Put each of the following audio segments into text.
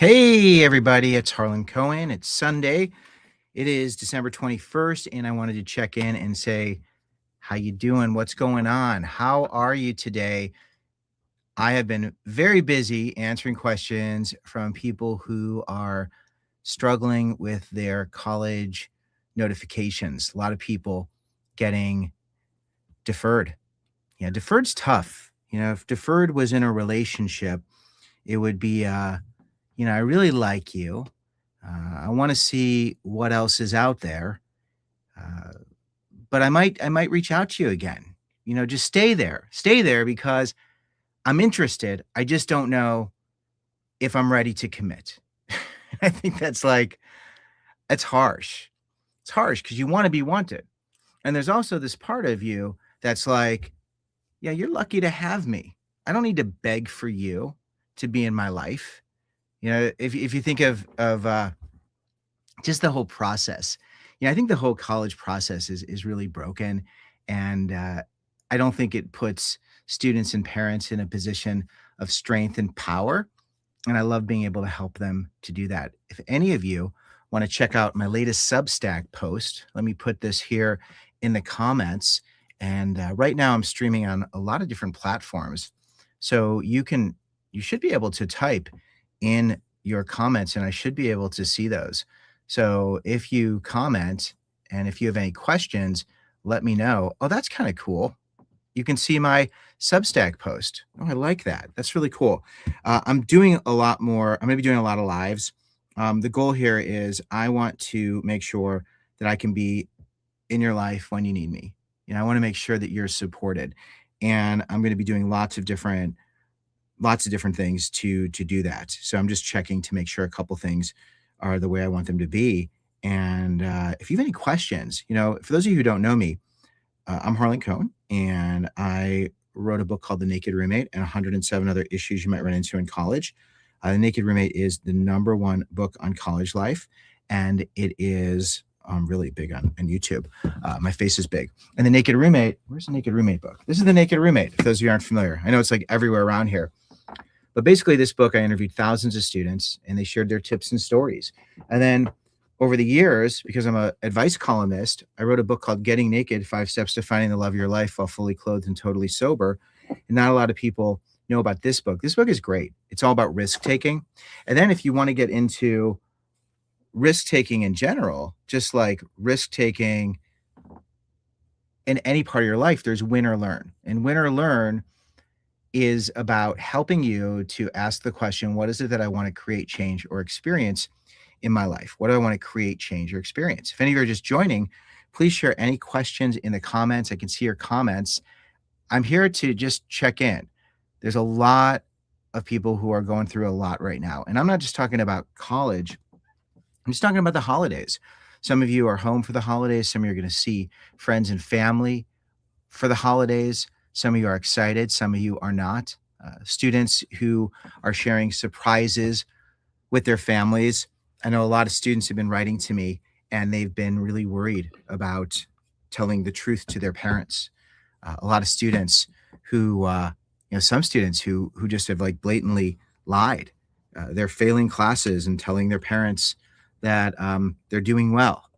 Hey, everybody, it's Harlan Cohen. It's Sunday. It is December 21st, and I wanted to check in and say, how you doing? What's going on? How are you today? I have been very busy answering questions from people who are struggling with their college notifications. A lot of people getting deferred. Yeah, deferred's tough. If deferred was in a relationship, it would be I really like you. I want to see what else is out there. Uh, but I might reach out to you again. Just stay there. Stay there because I'm interested. I just don't know if I'm ready to commit. I think that's harsh. It's harsh because you want to be wanted. And there's also this part of you that's like, yeah, you're lucky to have me. I don't need to beg for you to be in my life. If you think of just the whole process. I think the whole college process is really broken, and I don't think it puts students and parents in a position of strength and power. And I love being able to help them to do that. If any of you want to check out my latest Substack post, let me put this here in the comments. And right now, I'm streaming on a lot of different platforms, so you should be able to type in your comments, and I should be able to see those. So if you comment and if you have any questions, let me know. Oh, that's kind of cool. You can see my Substack post. Oh, I like that. That's really cool. I'm doing a lot more. I'm going to be doing a lot of lives. The goal here is I want to make sure that I can be in your life when you need me. I want to make sure that you're supported, and I'm going to be doing lots of different things to do that. So I'm just checking to make sure a couple things are the way I want them to be. And if you have any questions, for those of you who don't know me, I'm Harlan Cohen, and I wrote a book called The Naked Roommate and 107 Other Issues You Might Run Into in College. The Naked Roommate is the number one book on college life, and it is really big on YouTube. My face is big. And The Naked Roommate, where's The Naked Roommate book? This is The Naked Roommate, if those of you aren't familiar. I know it's like everywhere around here. But basically, this book, I interviewed thousands of students, and they shared their tips and stories. And then over the years, because I'm an advice columnist, I wrote a book called Getting Naked, 5 Steps to Finding the Love of Your Life While Fully Clothed and Totally Sober. And not a lot of people know about this book. This book is great. It's all about risk-taking. And then if you want to get into risk-taking in general, just like risk-taking in any part of your life, there's win or learn. And win or learn is about helping you to ask the question, what is it that I want to create, change, or experience in my life? What do I want to create, change, or experience? If any of you are just joining, please share any questions in the comments. I can see your comments. I'm here to just check in. There's a lot of people who are going through a lot right now. And I'm not just talking about college. I'm just talking about the holidays. Some of you are home for the holidays. Some of you are going to see friends and family for the holidays. Some of you are excited. Some of you are not. Students who are sharing surprises with their families. I know a lot of students have been writing to me, and they've been really worried about telling the truth to their parents. A lot of students who, some students who just have like blatantly lied. They're failing classes and telling their parents that they're doing well.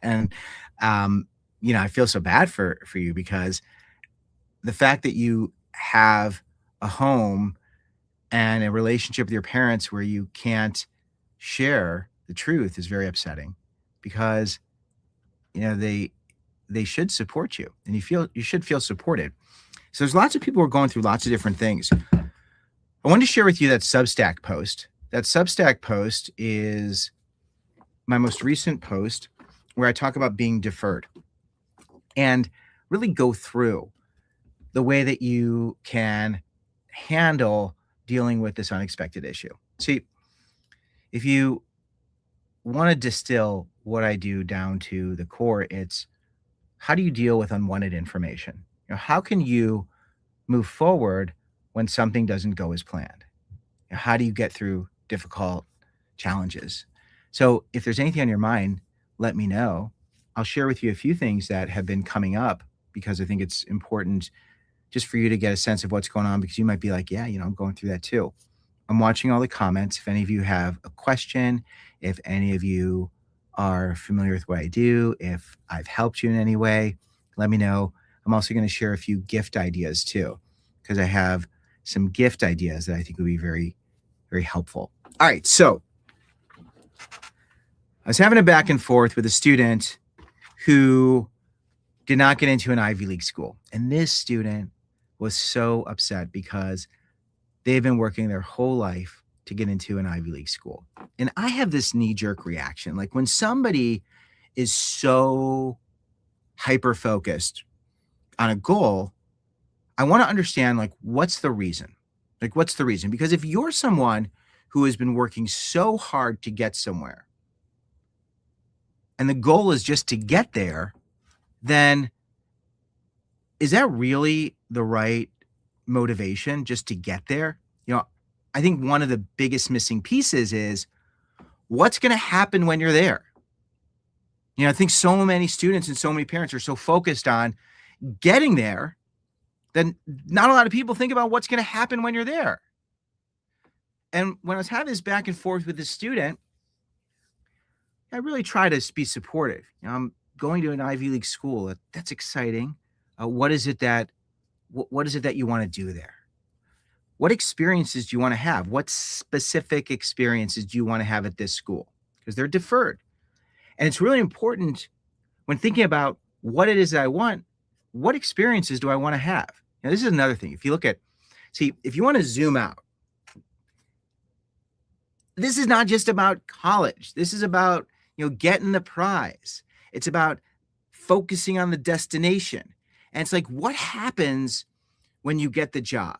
And, I feel so bad for you because the fact that you have a home and a relationship with your parents where you can't share the truth is very upsetting because they should support you, and you should feel supported. So there's lots of people who are going through lots of different things. I wanted to share with you that Substack post. That Substack post is my most recent post where I talk about being deferred and really go through the way that you can handle dealing with this unexpected issue. See, if you want to distill what I do down to the core, it's how do you deal with unwanted information? How can you move forward when something doesn't go as planned? How do you get through difficult challenges? So if there's anything on your mind, let me know. I'll share with you a few things that have been coming up because I think it's important just for you to get a sense of what's going on, because you might be like, yeah, I'm going through that too. I'm watching all the comments. If any of you have a question, if any of you are familiar with what I do, if I've helped you in any way, let me know. I'm also going to share a few gift ideas too, because I have some gift ideas that I think would be very, very helpful. All right. So I was having a back and forth with a student who did not get into an Ivy League school. And this student was so upset because they've been working their whole life to get into an Ivy League school. And I have this knee-jerk reaction. Like when somebody is so hyper-focused on a goal, I want to understand, like, what's the reason? Like, what's the reason? Because if you're someone who has been working so hard to get somewhere, and the goal is just to get there, then is that really the right motivation, just to get there? You know, I think one of the biggest missing pieces is what's going to happen when you're there. You know, I think so many students and so many parents are so focused on getting there, then not a lot of people think about what's going to happen when you're there. And when I was having this back and forth with this student, I really try to be supportive. You know, I'm going to an Ivy League school. That's exciting. What is it that you want to do there? What experiences do you want to have? What specific experiences do you want to have at this school? Because they're deferred. And it's really important when thinking about what it is that I want, what experiences do I want to have? Now, this is another thing. If you look at, if you want to zoom out, this is not just about college. This is about, getting the prize. It's about focusing on the destination. And it's like, what happens when you get the job?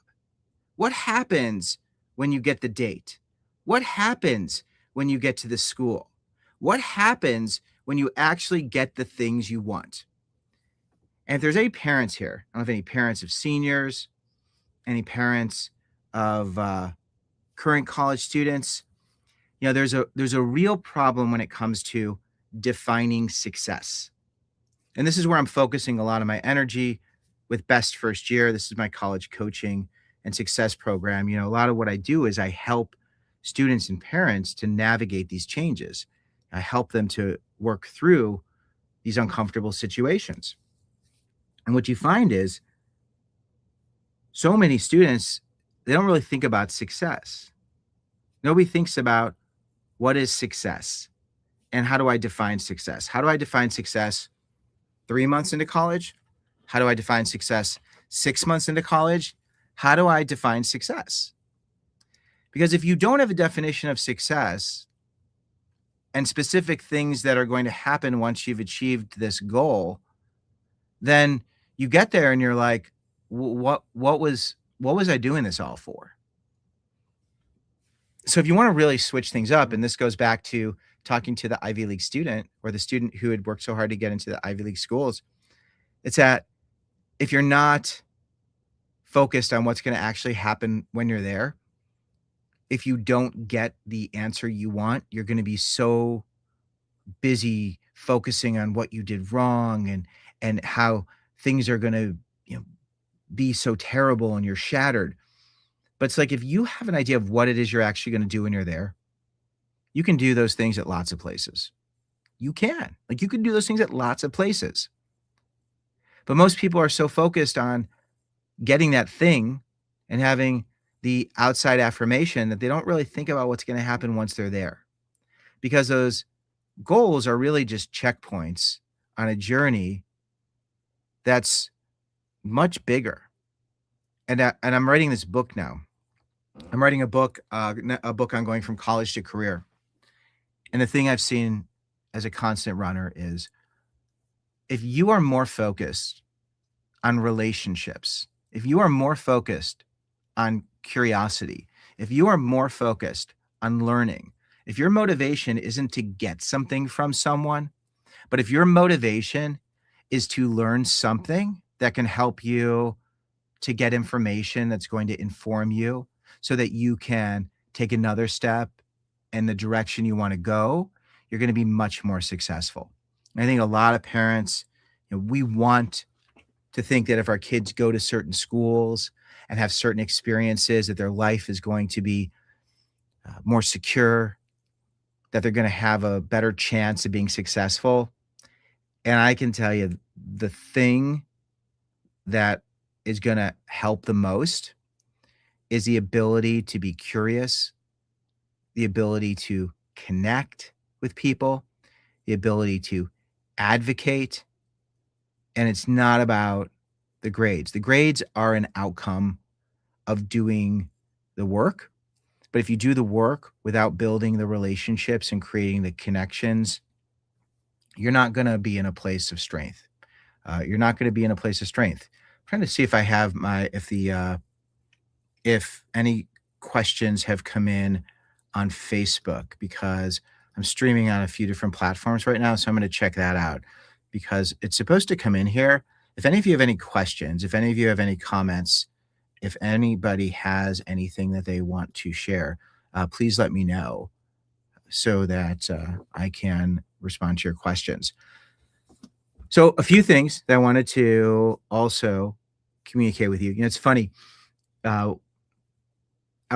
What happens when you get the date? What happens when you get to the school? What happens when you actually get the things you want? And if there's any parents here, I don't know if any parents of seniors, any parents of current college students, there's a real problem when it comes to defining success. And this is where I'm focusing a lot of my energy with Best First Year. This is my college coaching and success program. A lot of what I do is I help students and parents to navigate these changes. I help them to work through these uncomfortable situations. And what you find is so many students, they don't really think about success. Nobody thinks about what is success and how do I define success? How do I define success 3 months into college? How do I define success 6 months into college? How do I define success? Because if you don't have a definition of success and specific things that are going to happen once you've achieved this goal, then you get there and you're like, what was I doing this all for? So if you want to really switch things up, and this goes back to talking to the Ivy League student or the student who had worked so hard to get into the Ivy League schools, it's that if you're not focused on what's going to actually happen when you're there, if you don't get the answer you want, you're going to be so busy focusing on what you did wrong and how things are going to, be so terrible and you're shattered. But it's like, if you have an idea of what it is you're actually going to do when you're there, you can do those things at lots of places. You can. Like, you can do those things at lots of places. But most people are so focused on getting that thing and having the outside affirmation that they don't really think about what's going to happen once they're there. Because those goals are really just checkpoints on a journey that's much bigger. And I'm writing this book now. I'm writing a book on going from college to career. And the thing I've seen as a constant runner is if you are more focused on relationships, if you are more focused on curiosity, if you are more focused on learning, if your motivation isn't to get something from someone, but if your motivation is to learn something that can help you to get information that's going to inform you so that you can take another step in the direction you want to go, you're going to be much more successful. And I think a lot of parents, we want to think that if our kids go to certain schools and have certain experiences, that their life is going to be more secure, that they're going to have a better chance of being successful. And I can tell you the thing that is going to help the most is the ability to be curious, the ability to connect with people, the ability to advocate. And it's not about the grades. The grades are an outcome of doing the work. But if you do the work without building the relationships and creating the connections, you're not going to be in a place of strength. You're not going to be in a place of strength. I'm trying to see if I have if any questions have come in on Facebook, because I'm streaming on a few different platforms right now. So I'm going to check that out because it's supposed to come in here. If any of you have any questions, if any of you have any comments, if anybody has anything that they want to share, please let me know so that I can respond to your questions. So a few things that I wanted to also communicate with you. It's funny. I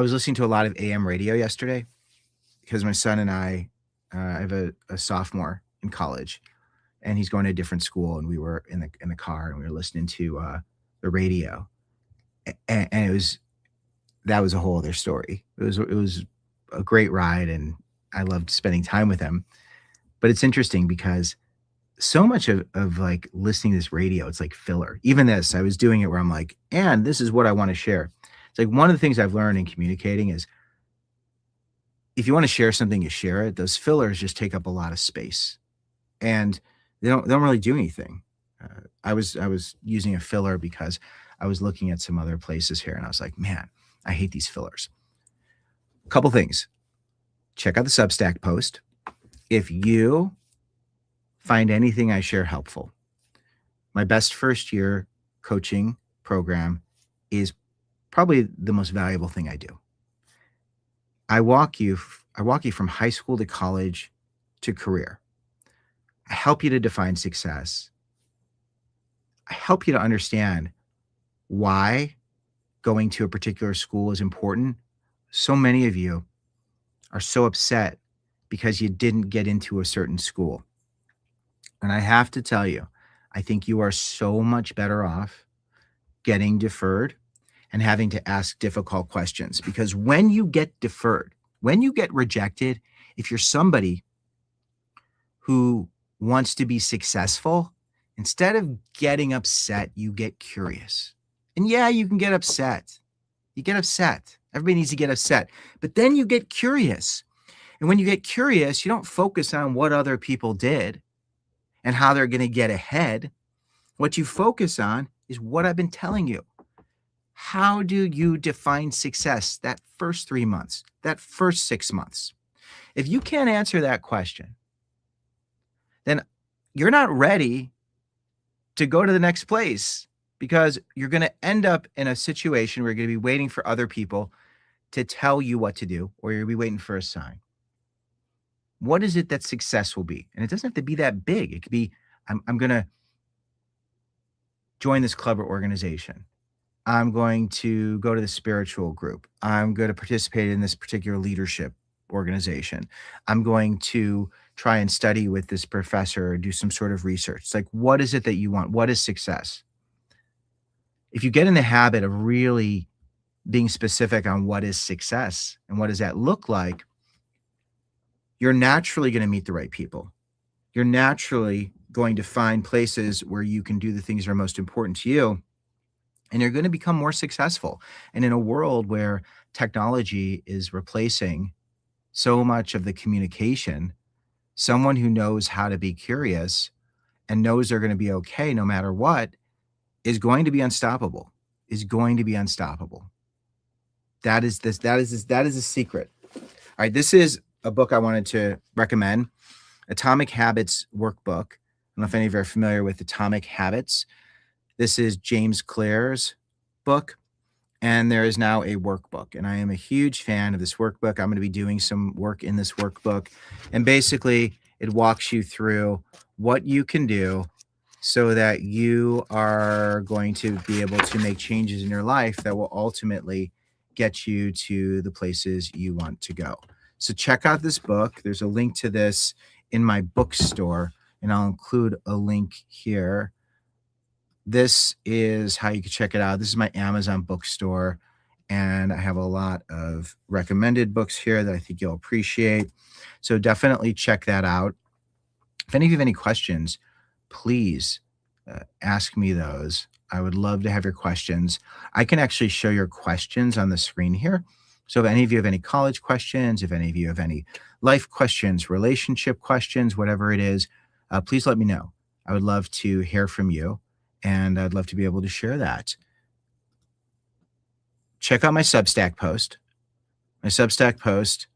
was listening to a lot of AM radio yesterday because my son and I have a sophomore in college, and he's going to a different school, and we were in the car, and we were listening to the radio, and that was a whole other story. It was a great ride, and I loved spending time with him. But it's interesting because so much of like listening to this radio, it's like filler. Even this, I was doing it where I'm like, and this is what I want to share. It's like one of the things I've learned in communicating is if you want to share something, you share it. Those fillers just take up a lot of space, and they don't really do anything. I was using a filler because I was looking at some other places here, and I was like, man, I hate these fillers. A couple things. Check out the Substack post. If you find anything I share helpful, my best first year coaching program is probably the most valuable thing I do. I walk you from high school to college to career. I help you to define success. I help you to understand why going to a particular school is important. So many of you are so upset because you didn't get into a certain school. And I have to tell you, I think you are so much better off getting deferred and having to ask difficult questions. Because when you get deferred, when you get rejected, if you're somebody who wants to be successful, instead of getting upset, you get curious. And yeah, you can get upset. You get upset. Everybody needs to get upset. But then you get curious. And when you get curious, you don't focus on what other people did and how they're going to get ahead. What you focus on is what I've been telling you. How do you define success that first 3 months, that first 6 months? If you can't answer that question, then you're not ready to go to the next place, because you're going to end up in a situation where you're going to be waiting for other people to tell you what to do, or you're going to be waiting for a sign. What is it that success will be? And it doesn't have to be that big. It could be, I'm going to join this club or organization. I'm going to go to the spiritual group. I'm going to participate in this particular leadership organization. I'm going to try and study with this professor or do some sort of research. It's like, what is it that you want? What is success? If you get in the habit of really being specific on what is success and what does that look like, you're naturally going to meet the right people. You're naturally going to find places where you can do the things that are most important to you, and you're going to become more successful. And in a world where technology is replacing so much of the communication, someone who knows how to be curious and knows they're going to be okay no matter what is going to be unstoppable, That is a secret. All right. This is a book I wanted to recommend, Atomic Habits Workbook. I don't know if any of you are familiar with Atomic Habits. This is James Clear's book, and there is now a workbook. And I am a huge fan of this workbook. I'm going to be doing some work in this workbook. And basically, it walks you through what you can do so that you are going to be able to make changes in your life that will ultimately get you to the places you want to go. So check out this book. There's a link to this in my bookstore, and I'll include a link here. This is how you can check it out. This is my Amazon bookstore, and I have a lot of recommended books here that I think you'll appreciate. So definitely check that out. If any of you have any questions, please ask me those. I would love to have your questions. I can actually show your questions on the screen here. So if any of you have any college questions, if any of you have any life questions, relationship questions, whatever it is, please let me know. I would love to hear from you, and I'd love to be able to share that. Check out my Substack post. My Substack post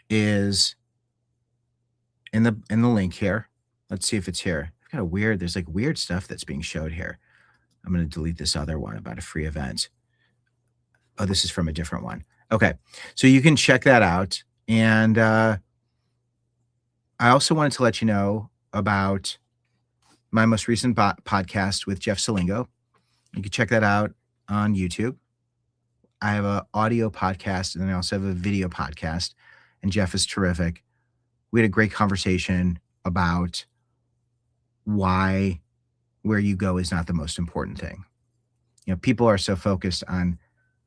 is in the link here. Let's see if it's here. I've got there's like weird stuff that's being showed here. I'm going to delete this other one about a free event. Oh, this is from a different one. Okay. So you can check that out. And I also wanted to let you know about my most recent podcast with Jeff Salingo. You can check that out on YouTube. I have an audio podcast, and then I also have a video podcast, and Jeff is terrific. We had a great conversation about why where you go is not the most important thing. You know, people are so focused on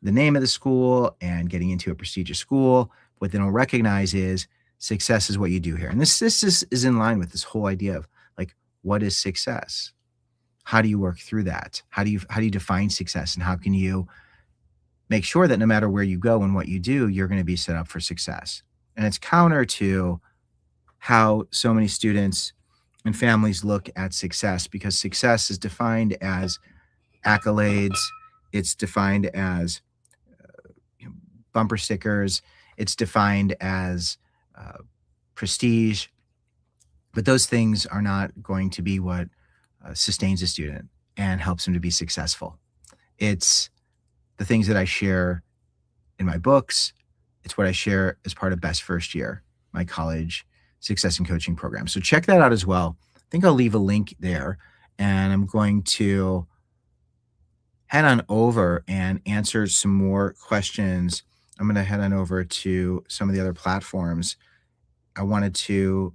the name of the school and getting into a prestigious school. What they don't recognize is success is what you do here. And this is in line with this whole idea of like, what is success? How do you work through that? How do you define success? And how can you make sure that no matter where you go and what you do, you're going to be set up for success? And it's counter to how so many students and families look at success, because success is defined as accolades. It's defined as bumper stickers. It's defined as prestige. But those things are not going to be what sustains a student and helps them to be successful. It's the things that I share in my books. It's what I share as part of Best First Year, my college success and coaching program. So check that out as well. I think I'll leave a link there, and I'm going to head on over and answer some more questions. I'm going to head on over to some of the other platforms. I wanted to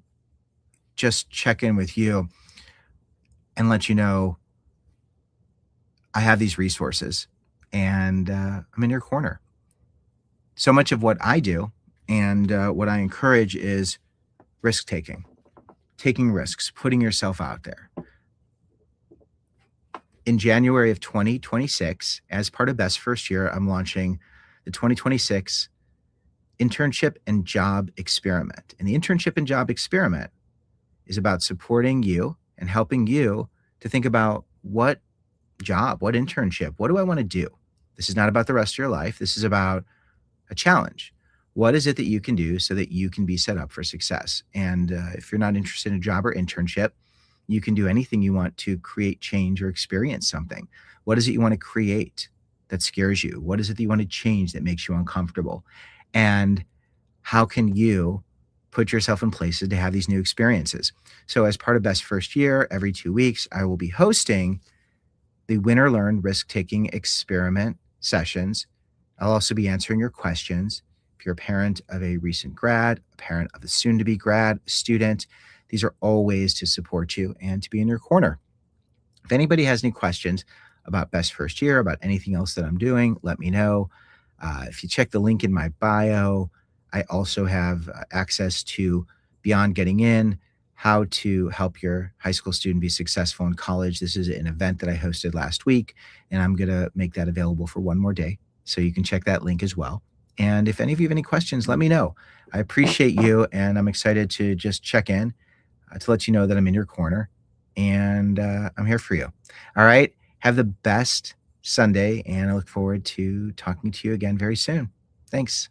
just check in with you and let you know I have these resources, and I'm in your corner. So much of what I do and what I encourage is risk taking risks, putting yourself out there. In January of 2026, as part of Best First Year, I'm launching the 2026 Internship and Job Experiment. And the Internship and Job Experiment is about supporting you and helping you to think about what job, what internship, what do I want to do? This is not about the rest of your life. This is about a challenge. What is it that you can do so that you can be set up for success? And if you're not interested in a job or internship, you can do anything you want to create change or experience something. What is it you want to create that scares you? What is it that you want to change that makes you uncomfortable? And how can you put yourself in places to have these new experiences? So as part of Best First Year, every 2 weeks, I will be hosting the Win or Learn Risk-Taking Experiment sessions. I'll also be answering your questions. If you're a parent of a recent grad, a parent of a soon-to-be grad, student, these are all ways to support you and to be in your corner. If anybody has any questions about Best First Year, about anything else that I'm doing, let me know. If you check the link in my bio, I also have access to Beyond Getting In, how to help your high school student be successful in college. This is an event that I hosted last week, and I'm going to make that available for one more day. So you can check that link as well. And if any of you have any questions, let me know. I appreciate you, and I'm excited to just check in to let you know that I'm in your corner, and I'm here for you. All right. Have the best Sunday, and I look forward to talking to you again very soon. Thanks.